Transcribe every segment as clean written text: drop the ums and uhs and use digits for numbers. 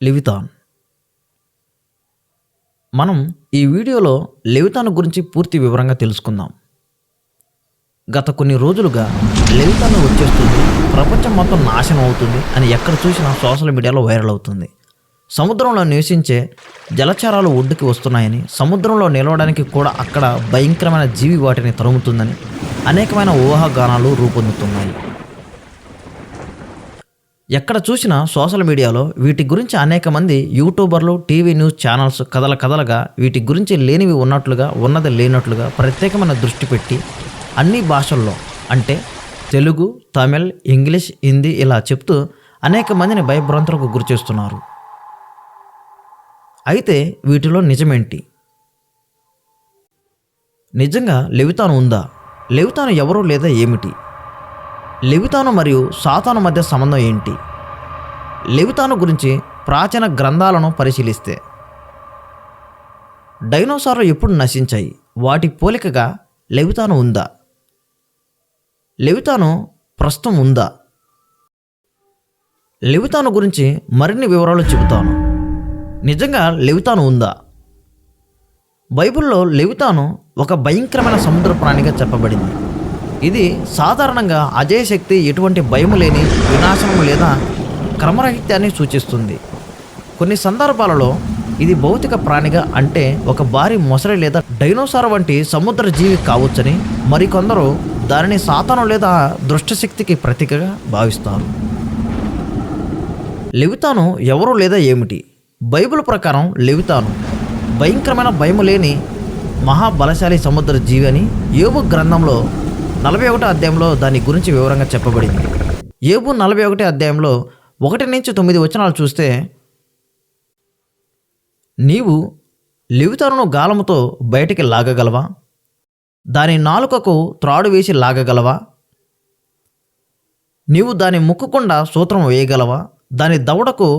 లెవిథాన్. మనం ఈ వీడియోలో లెవిథాన్ గురించి పూర్తి వివరంగా తెలుసుకుందాం. గత కొన్ని రోజులుగా లెవిథాన్ వచ్చేస్తుంది, ప్రపంచం మొత్తం నాశనం అవుతుంది అని ఎక్కడ చూసినా సోషల్ మీడియాలో వైరల్ అవుతుంది. సముద్రంలో నివసించే జలచరాలు ఒడ్డుకి వస్తున్నాయని, సముద్రంలో నిలవడానికి కూడా అక్కడ భయంకరమైన జీవి వాటిని తరుముతుందని అనేకమైన ఊహాగానాలు రూపొందుతున్నాయి. ఎక్కడ చూసినా సోషల్ మీడియాలో వీటి గురించి అనేక మంది యూట్యూబర్లు, టీవీ న్యూస్ ఛానల్స్ కథలుగా వీటి గురించి లేనివి ఉన్నట్లుగా, ఉన్నది లేనట్లుగా ప్రత్యేకమైన దృష్టి పెట్టి అన్ని భాషల్లో అంటే తెలుగు, తమిళ్, ఇంగ్లీష్, హిందీ ఇలా చెప్తూ అనేక మందిని భయభ్రాంతులకు గురిచేస్తున్నారు. అయితే వీటిలో నిజమేంటి? నిజంగా లెవిథాన్ ఉందా? లెవిథాన్ ఎవరు లేదా ఏమిటి? లెవిథాను మరియు సాతాను మధ్య సంబంధం ఏంటి? లెవిథాను గురించి ప్రాచీన గ్రంథాలను పరిశీలిస్తే డైనోసార్లు ఎప్పుడు నశించాయి? వాటి పోలికగా లెవిథాను ఉందా? లెవిథాను ప్రస్తుతం ఉందా? లెవిథాను గురించి మరిన్ని వివరాలు చెబుతాను. నిజంగా లెవిథాను ఉందా? బైబిల్లో లెవిథాను ఒక భయంకరమైన సముద్ర ప్రాణిగా చెప్పబడింది. ఇది సాధారణంగా అజయశక్తి, ఎటువంటి భయము లేని వినాశనం లేదా క్రమరాహిత్యాన్ని సూచిస్తుంది. కొన్ని సందర్భాలలో ఇది భౌతిక ప్రాణిగా, అంటే ఒక భారీ మొసలి లేదా డైనోసార్ వంటి సముద్ర జీవి కావచ్చని మరికొందరు దానిని సాతాను లేదా దుష్టశక్తికి ప్రతీకగా భావిస్తారు. లెవిథాను ఎవరు లేదా ఏమిటి? బైబిల్ ప్రకారం లెవిథాను భయంకరమైన భయము లేని మహాబలశాలి సముద్ర జీవి అని యోబు గ్రంథంలో 41 అధ్యాయంలో దాని గురించి వివరంగా చెప్పబడింది. యోబు 41 అధ్యాయంలో 1 నుంచి 9 వచనాలు చూస్తే, నీవు లెవిథానును గాలముతో బయటికి లాగగలవా? దాని నాలుకకు త్రాడు వేసి లాగగలవా? నీవు దాని ముక్కుకుండా సూత్రం వేయగలవా? దాని దవడకు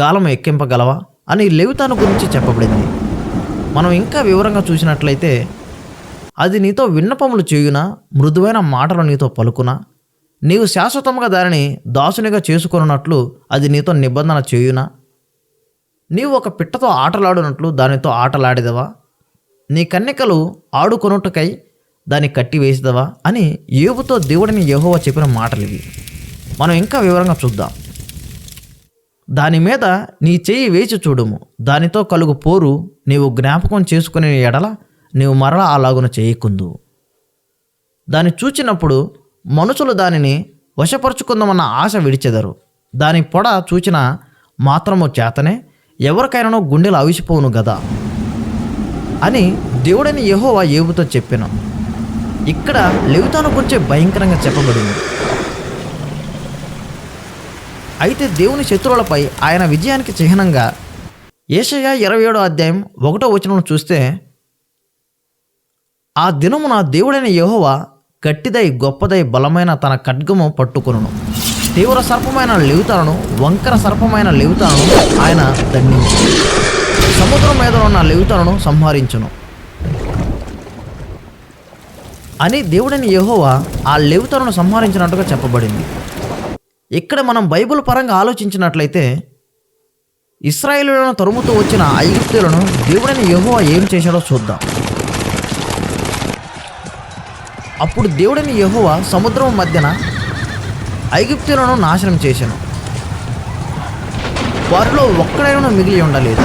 గాలము ఎక్కింపగలవా అని లెవిథాను గురించి చెప్పబడింది. మనం ఇంకా వివరంగా చూసినట్లయితే, అది నీతో విన్నపములు చేయునా, మృదువైన మాటలు నీతో పలుకునా, నీవు శాశ్వతంగా దానిని దాసునిగా చేసుకున్నట్లు అది నీతో నిబంధన చేయునా, నీవు ఒక పిట్టతో ఆటలాడినట్లు దానితో ఆటలాడేదవా, నీ కన్యకలు ఆడుకొనుటకై దాన్ని కట్టివేసేదవా అని యోబుతో దేవుడిని యెహోవా చెప్పిన మాటలు ఇవి. మనం ఇంకా వివరంగా చూద్దాం. దాని మీద నీ చెయ్యి వేచి చూడుము, దానితో కలుగు పోరు నీవు జ్ఞాపకం చేసుకునే ఎడల నీవు మరలా అలాగున చేయకుందు. దాన్ని చూచినప్పుడు మనుషులు దానిని వశపరుచుకుందామన్న ఆశ విడిచెదరు. దాని పొడ చూచిన మాత్రము చేతనే ఎవరికైనానో గుండెలు అవిసిపోవును గదా అని దేవుడని యెహోవా యోబుతో చెప్పెను. ఇక్కడ లెవిథాను గురించి భయంకరంగా చెప్పబడింది. అయితే దేవుని శత్రువులపై ఆయన విజయానికి చిహ్నంగా యెషయా 27 అధ్యాయం 1వ వచనం చూస్తే, ఆ దినమున దేవుడైన యెహోవా గట్టిదై గొప్పదై బలమైన తన ఖడ్గము పట్టుకొనును. తీవ్ర సర్పమైన లెవిథానును, వంకర సర్పమైన లెవిథానును ఆయన దండించు. సముద్రం మీద ఉన్న లెవిథానును సంహరించును అని దేవుడైన యెహోవా ఆ లెవిథానును సంహరించినట్టుగా చెప్పబడింది. ఇక్కడ మనం బైబిల్ పరంగా ఆలోచించినట్లయితే, ఇశ్రాయేలులను తరుముతూ వచ్చిన ఐగుప్తీయులను దేవుడైన యెహోవా ఏం చేశాడో చూద్దాం. అప్పుడు దేవుడైన యెహోవా సముద్రం మధ్యన ఐగుప్తీయులను నాశనం చేశాను. వారిలో ఒక్కడైనా మిగిలి ఉండలేదు.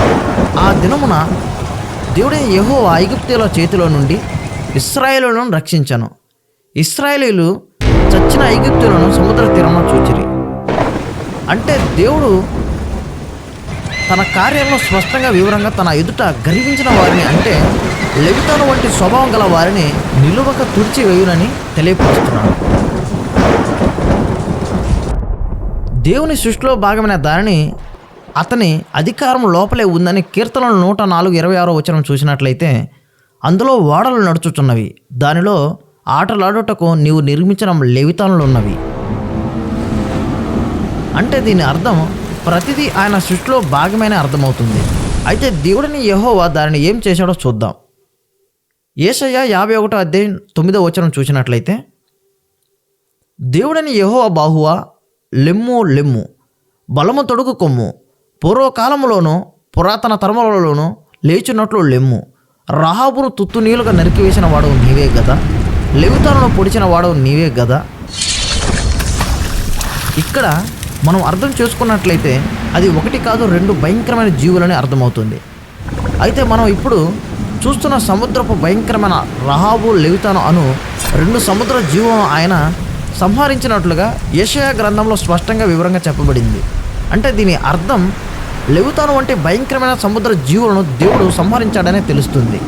ఆ దినమున దేవుడైన యెహోవా ఐగుప్తీయుల చేతిలో నుండి ఇశ్రాయేలులను రక్షించను. ఇశ్రాయేలీలు చచ్చిన ఐగుప్తీయులను సముద్ర తీరంలో చూచిరి. అంటే దేవుడు తన కార్యంలో స్పష్టంగా వివరంగా తన ఎదుట గర్వించిన వారిని, అంటే లెవిథాను వంటి స్వభావం గల వారిని నిలువక తుడిచివేయునని తెలియపరుస్తున్నాడు. దేవుని సృష్టిలో భాగమైన దానిని అతని అధికారం లోపలే ఉందని కీర్తనలు 104:26 వచనం చూసినట్లయితే, అందులో ఓడలు నడుచుచున్నవి, దానిలో ఆటలాడుటకు నీవు నిర్మించిన లెవిథానులు ఉన్నవి. అంటే దీని అర్థం ప్రతిదీ ఆయన సృష్టిలో భాగమైన అర్థమవుతుంది. అయితే దేవుడిని యెహోవా దానిని ఏం చేశాడో చూద్దాం. యెషయా 51 అధ్యాయం 9వ వచనం చూసినట్లయితే, దేవుడని యెహోవా బాహువా లెమ్ము లెమ్ము, బలము తొడుగు కొమ్ము, పూర్వకాలంలోనూ పురాతన తరములలోనూ లేచున్నట్లు లెమ్ము. రహాబును తుత్తునీలుగా నరికివేసిన వాడవు నీవే గదా, లెవితానును పొడిచిన వాడవు నీవే గదా. ఇక్కడ మనం అర్థం చేసుకున్నట్లయితే అది ఒకటి కాదు, రెండు భయంకరమైన జీవులని అర్థమవుతుంది. అయితే మనం ఇప్పుడు చూస్తున్న సముద్రపు భయంకరమైన రహాబు, లెవితాను అను రెండు సముద్ర జీవులను ఆయన సంహరించినట్లుగా యెషయా గ్రంథంలో స్పష్టంగా వివరంగా చెప్పబడింది. అంటే దీని అర్థం లెవితాను వంటి భయంకరమైన సముద్ర జీవులను దేవుడు సంహరించాడనే తెలుస్తుంది.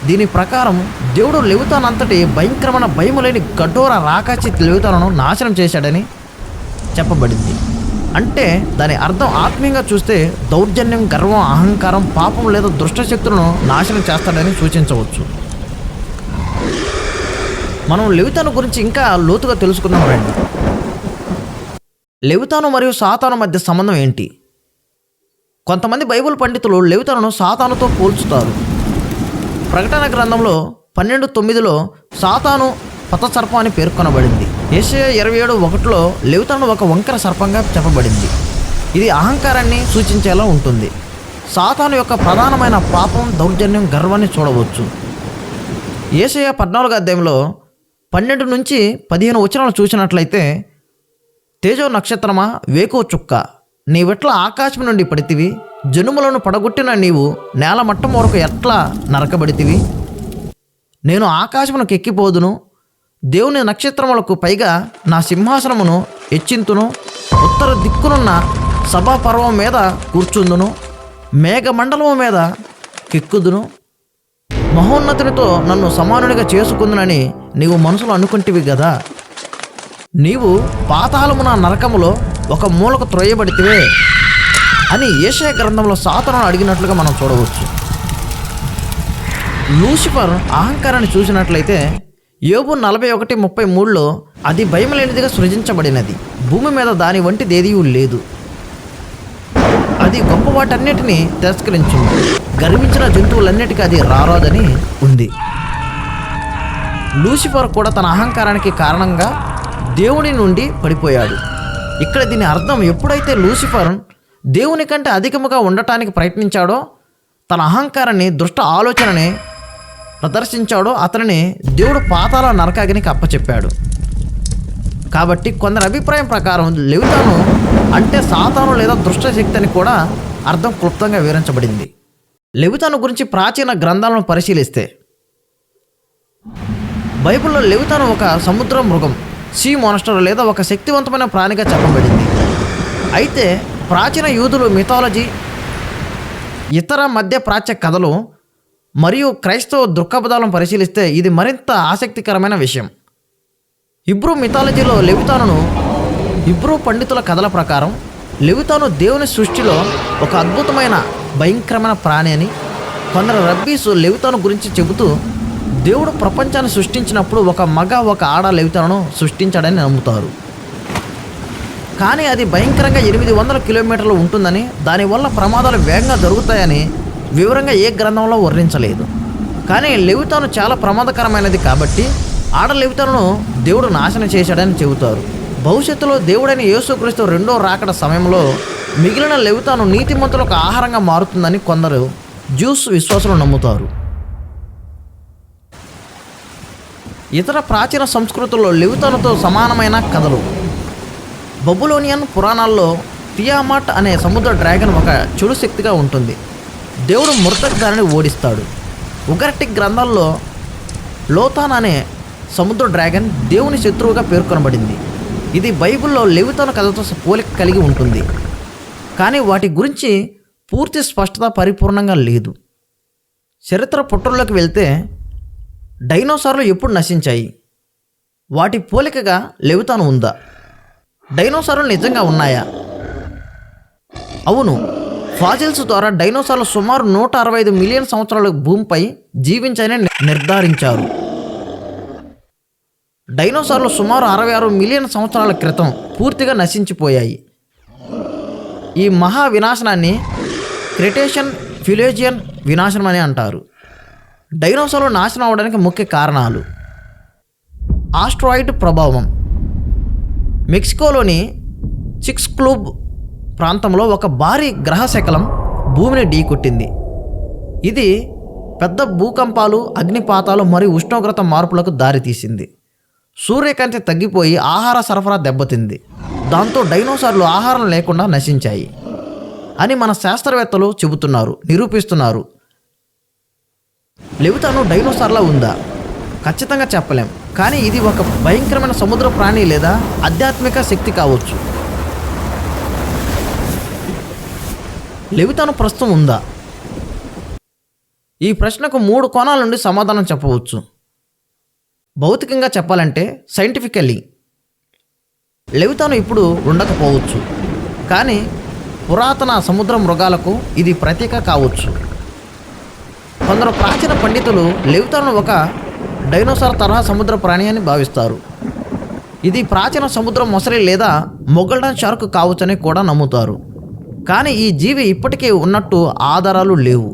దీని ప్రకారం దేవుడు లెవితాను అంతటి భయంకరమైన భయము లేని కఠోర రాకాచి లెవితానును నాశనం చేశాడని చెప్పబడింది. అంటే దాని అర్థం ఆత్మీయంగా చూస్తే దౌర్జన్యం, గర్వం, అహంకారం, పాపం లేదా దుష్టశక్తులను నాశనం చేస్తాడని సూచించవచ్చు. మనం లెవితాను గురించి ఇంకా లోతుగా తెలుసుకుందాం రండి. లెవితాను మరియు సాతాను మధ్య సంబంధం ఏంటి? కొంతమంది బైబిల్ పండితులు లెవితానును సాతానుతో పోల్చుతారు. ప్రకటన గ్రంథంలో 12:9 సాతాను పతసర్పం అని పేర్కొనబడింది. యెషయా 27:1 లెవితాను ఒక వంకర సర్పంగా చెప్పబడింది. ఇది అహంకారాన్ని సూచించేలా ఉంటుంది. సాతాను యొక్క ప్రధానమైన పాపం, దౌర్జన్యం, గర్వాన్ని చూడవచ్చు. యెషయా 14 12 నుంచి 15 వచనాలు చూసినట్లయితే, తేజో నక్షత్రమా, వేకో చుక్క, నీవెట్లా ఆకాశం నుండి పడితివి, జనుములను పడగొట్టిన నీవు నేల మట్టం వరకు ఎట్లా నరకబడితివి. నేను ఆకాశమునకు ఎక్కిపోదును, దేవుని నక్షత్రములకు పైగా నా సింహాసనమును హెచ్చింతును, ఉత్తర దిక్కునున్న సభాపర్వం మీద కూర్చుందును, మేఘమండలము మీద కెక్కుదును, మహోన్నతునితో నన్ను సమానునిగా చేసుకుందునని నీవు మనసులో అనుకుంటివి గదా. నీవు పాతాళమున నరకములో ఒక మూలకు త్రోయబడితివే అని యెషయా గ్రంథంలో సాతానును అడిగినట్లుగా మనం చూడవచ్చు. లూసిఫర్ అహంకారాన్ని చూసినట్లయితే యోబు 41:33 అది భయం లేనిదిగా సృజించబడినది, భూమి మీద దాని వంటిది ఏదీ లేదు, అది గొప్ప వాటన్నిటినీ తిరస్కరించింది, గర్వించిన జంతువులన్నిటికీ అది రారాదని ఉంది. లూసిఫర్ కూడా తన అహంకారానికి కారణంగా దేవుని నుండి పడిపోయాడు. ఇక్కడ దీని అర్థం ఎప్పుడైతే లూసిఫర్ దేవుని కంటే అధికముగా ఉండటానికి ప్రయత్నించాడో, తన అహంకారాన్ని, దుష్ట ఆలోచనని ప్రదర్శించాడో, అతనిని దేవుడు పాతాళ నరకాగ్నికి అప్పచెప్పాడు. కాబట్టి కొందరి అభిప్రాయం ప్రకారం లెవితాను అంటే సాతాను లేదా దుష్ట శక్తి అని కూడా అర్థం క్లుప్తంగా వివరించబడింది. లెవితాను గురించి ప్రాచీన గ్రంథాలను పరిశీలిస్తే బైబిల్లో లెవితాను ఒక సముద్ర మృగం, సీ మోనస్టర్ లేదా ఒక శక్తివంతమైన ప్రాణిగా చెప్పబడింది. అయితే ప్రాచీన యూదులు మిథాలజీ, ఇతర మధ్య ప్రాచ్య కథలు మరియు క్రైస్తవ దృక్పథాలను పరిశీలిస్తే ఇది మరింత ఆసక్తికరమైన విషయం. హిబ్రూ మిథాలజీలో లెవితానును, హిబ్రూ పండితుల కథల ప్రకారం లెవితాను దేవుని సృష్టిలో ఒక అద్భుతమైన భయంకరమైన ప్రాణి అని, కొందరు రబ్బీసు లెవితాను గురించి చెబుతూ దేవుడు ప్రపంచాన్ని సృష్టించినప్పుడు ఒక మగ, ఒక ఆడ లెవితాను సృష్టించాడని నమ్ముతారు. కానీ అది భయంకరంగా 800 కిలోమీటర్లు ఉంటుందని, దానివల్ల ప్రమాదాలు వేగంగా జరుగుతాయని వివరంగా ఏ గ్రంథంలో వర్ణించలేదు. కానీ లెవితాను చాలా ప్రమాదకరమైనది కాబట్టి ఆడ లెవితాను దేవుడు నాశనం చేశాడని చెబుతారు. భవిష్యత్తులో దేవుడైన యేసుక్రీస్తు రెండో రాకడ సమయంలో మిగిలిన లెవితాను నీతిమంతులకు ఆహారంగా మారుతుందని కొందరు జ్యూస్ విశ్వాసులు నమ్ముతారు. ఇతర ప్రాచీన సంస్కృతుల్లో లెవితానుతో సమానమైన కథలు. బబులోనియన్ పురాణాల్లో తియామాట్ అనే సముద్ర డ్రాగన్ ఒక చెడు శక్తిగా ఉంటుంది. దేవుడు ముర్తక్ దానిని ఓడిస్తాడు. ఉగర్టిక్ గ్రంథాల్లో లోతాన్ అనే సముద్ర డ్రాగన్ దేవుని శత్రువుగా పేర్కొనబడింది. ఇది బైబిల్లో లెవితాను కథతో పోలిక కలిగి ఉంటుంది, కానీ వాటి గురించి పూర్తి స్పష్టత పరిపూర్ణంగా లేదు. చరిత్ర పుటల్లోకి వెళ్తే డైనోసార్లు ఎప్పుడు నశించాయి? వాటి పోలికగా లెవితాను ఉందా? డైనోసార్లు నిజంగా ఉన్నాయా? అవును, ఫాజిల్స్ ద్వారా డైనోసార్లు సుమారు 165 మిలియన్ సంవత్సరాల భూమిపై జీవించాయని నిర్ధారించారు. డైనోసార్లు సుమారు 66 మిలియన్ సంవత్సరాల క్రితం పూర్తిగా నశించిపోయాయి. ఈ మహా వినాశనాన్ని క్రిటేషియన్ ఫిలేజియన్ వినాశనం అని అంటారు. డైనోసార్లు నాశనం అవడానికి ముఖ్య కారణాలు: ఆస్ట్రాయిడ్ ప్రభావం, మెక్సికోలోని చిక్స్క్లూబ్ ప్రాంతంలో ఒక భారీ గ్రహశకలం భూమిని ఢీకొట్టింది. ఇది పెద్ద భూకంపాలు, అగ్నిపాతాలు మరియు ఉష్ణోగ్రత మార్పులకు దారితీసింది. సూర్యకాంతి తగ్గిపోయి ఆహార సరఫరా దెబ్బతింది. దాంతో డైనోసార్లు ఆహారం లేకుండా నశించాయి అని మన శాస్త్రవేత్తలు నిరూపిస్తున్నారు. లెవితాను డైనోసార్లా ఉందా? ఖచ్చితంగా చెప్పలేం. కానీ ఇది ఒక భయంకరమైన సముద్ర ప్రాణి లేదా ఆధ్యాత్మిక శక్తి కావచ్చు. లెవితాను ప్రస్తుతం ఉందా? ఈ ప్రశ్నకు 3 కోణాల నుండి సమాధానం చెప్పవచ్చు. భౌతికంగా చెప్పాలంటే సైంటిఫికల్లీ లెవితాను ఇప్పుడు ఉండకపోవచ్చు. కానీ పురాతన సముద్ర మృగాలకు ఇది ప్రతీక కావచ్చు. కొందరు ప్రాచీన పండితులు లెవితాను ఒక డైనోసార్ తరహా సముద్ర ప్రాణి అని భావిస్తారు. ఇది ప్రాచీన సముద్ర మొసలి లేదా మొగల్డన్ షార్క్ కావచ్చని కూడా నమ్ముతారు. కానీ ఈ జీవి ఇప్పటికీ ఉన్నట్టు ఆధారాలు లేవు.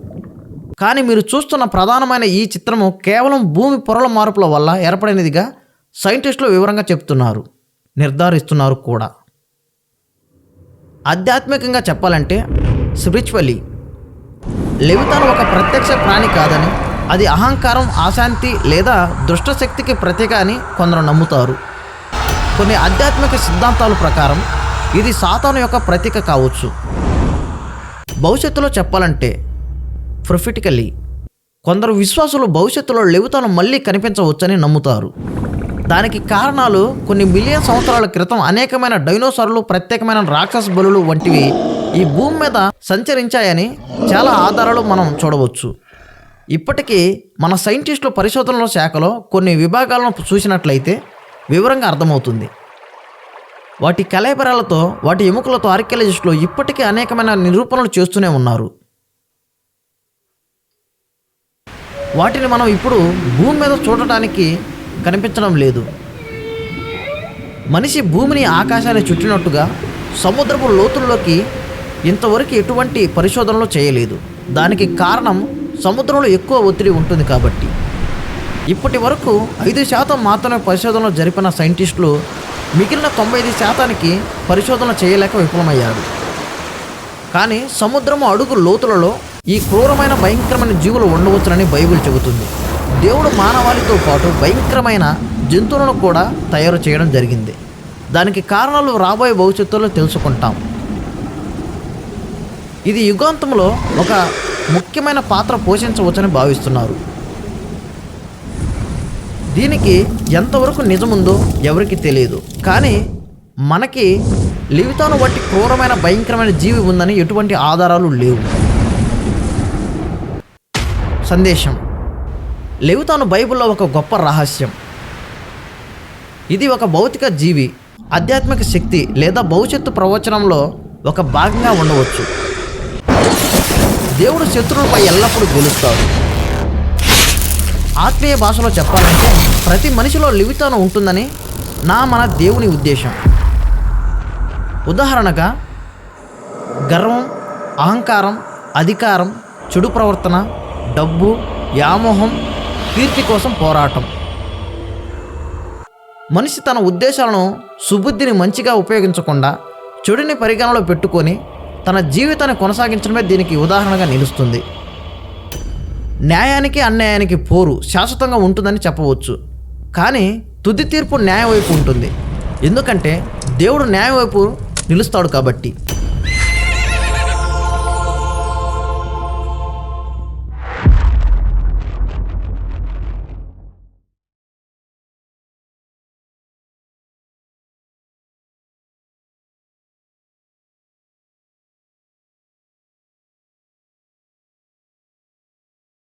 కానీ మీరు చూస్తున్న ప్రధానమైన ఈ చిత్రము కేవలం భూమి పొరల మార్పుల వల్ల ఏర్పడినదిగా సైంటిస్టులు వివరంగా నిర్ధారిస్తున్నారు కూడా. ఆధ్యాత్మికంగా చెప్పాలంటే స్పిరిచువల్లీ లెవితాను ఒక ప్రత్యక్ష ప్రాణి కాదని, అది అహంకారం, అశాంతి లేదా దుష్టశక్తికి ప్రతీక అని కొందరు నమ్ముతారు. కొన్ని ఆధ్యాత్మిక సిద్ధాంతాల ప్రకారం ఇది సాతాను యొక్క ప్రతీక కావచ్చు. భవిష్యత్తులో చెప్పాలంటే ప్రొఫెటికల్లీ కొందరు విశ్వాసులు భవిష్యత్తులో లెవితాను మళ్ళీ కనిపించవచ్చని నమ్ముతారు. దానికి కారణాలు కొన్ని మిలియన్ సంవత్సరాల క్రితం అనేకమైన డైనోసార్లు, ప్రత్యేకమైన రాక్షస బలులు వంటివి ఈ భూమి మీద సంచరించాయని చాలా ఆధారాలు మనం చూడవచ్చు. ఇప్పటికీ మన సైంటిస్టుల పరిశోధనల శాఖలో కొన్ని విభాగాలను చూసినట్లయితే వివరంగా అర్థమవుతుంది. వాటి కళేబరాలతో, వాటి ఎముకలతో ఆర్కియాలజిస్టులు ఇప్పటికీ అనేకమైన నిరూపణలు చేస్తూనే ఉన్నారు. వాటిని మనం ఇప్పుడు భూమి మీద చూడటానికి కనిపించడం లేదు. మనిషి భూమిని, ఆకాశాన్ని చుట్టినట్టుగా సముద్రపు లోతుల్లోకి ఇంతవరకు ఎటువంటి పరిశోధనలు చేయలేదు. దానికి కారణం సముద్రంలో ఎక్కువ ఒత్తిడి ఉంటుంది కాబట్టి. ఇప్పటి వరకు 5% మాత్రమే పరిశోధనలు జరిపిన సైంటిస్టులు మిగిలిన 95% పరిశోధన చేయలేక విఫలమయ్యారు. కానీ సముద్రము అడుగు లోతులలో ఈ క్రూరమైన భయంకరమైన జీవులు ఉండవచ్చునని బైబిల్ చెబుతుంది. దేవుడు మానవాళితో పాటు భయంకరమైన జంతువులను కూడా తయారు చేయడం జరిగింది. దానికి కారణాలు రాబోయే భవిష్యత్తులో తెలుసుకుంటాం. ఇది యుగాంతంలో ఒక ముఖ్యమైన పాత్ర పోషించవచ్చని భావిస్తున్నారు. దీనికి ఎంతవరకు నిజముందో ఎవరికి తెలియదు. కానీ మనకి లెవితాను వంటి క్రూరమైన భయంకరమైన జీవి ఉందని ఎటువంటి ఆధారాలు లేవు. సందేశం: లెవితాను బైబిల్లో ఒక గొప్ప రహస్యం. ఇది ఒక భౌతిక జీవి, ఆధ్యాత్మిక శక్తి లేదా భవిష్యత్తు ప్రవచనంలో ఒక భాగంగా ఉండవచ్చు. దేవుడు శత్రువులపై ఎల్లప్పుడూ గెలుస్తాడు. ఆత్మీయ భాషలో చెప్పాలంటే ప్రతి మనిషిలో లెవితాను ఉంటుందని మన దేవుని ఉద్దేశం. ఉదాహరణగా గర్వం, అహంకారం, అధికారం, చెడు ప్రవర్తన, డబ్బు, వ్యామోహం, కీర్తి కోసం పోరాటం. మనిషి తన ఉద్దేశాలను, సుబుద్ధిని మంచిగా ఉపయోగించకుండా చెడుని పరిగణలో పెట్టుకొని తన జీవితాన్ని కొనసాగించడమే దీనికి ఉదాహరణగా నిలుస్తుంది. న్యాయానికి, అన్యాయానికి పోరు శాశ్వతంగా ఉంటుందని చెప్పవచ్చు. కానీ తుది తీర్పు న్యాయం వైపు ఉంటుంది. ఎందుకంటే దేవుడు న్యాయం వైపు నిలుస్తాడు కాబట్టి.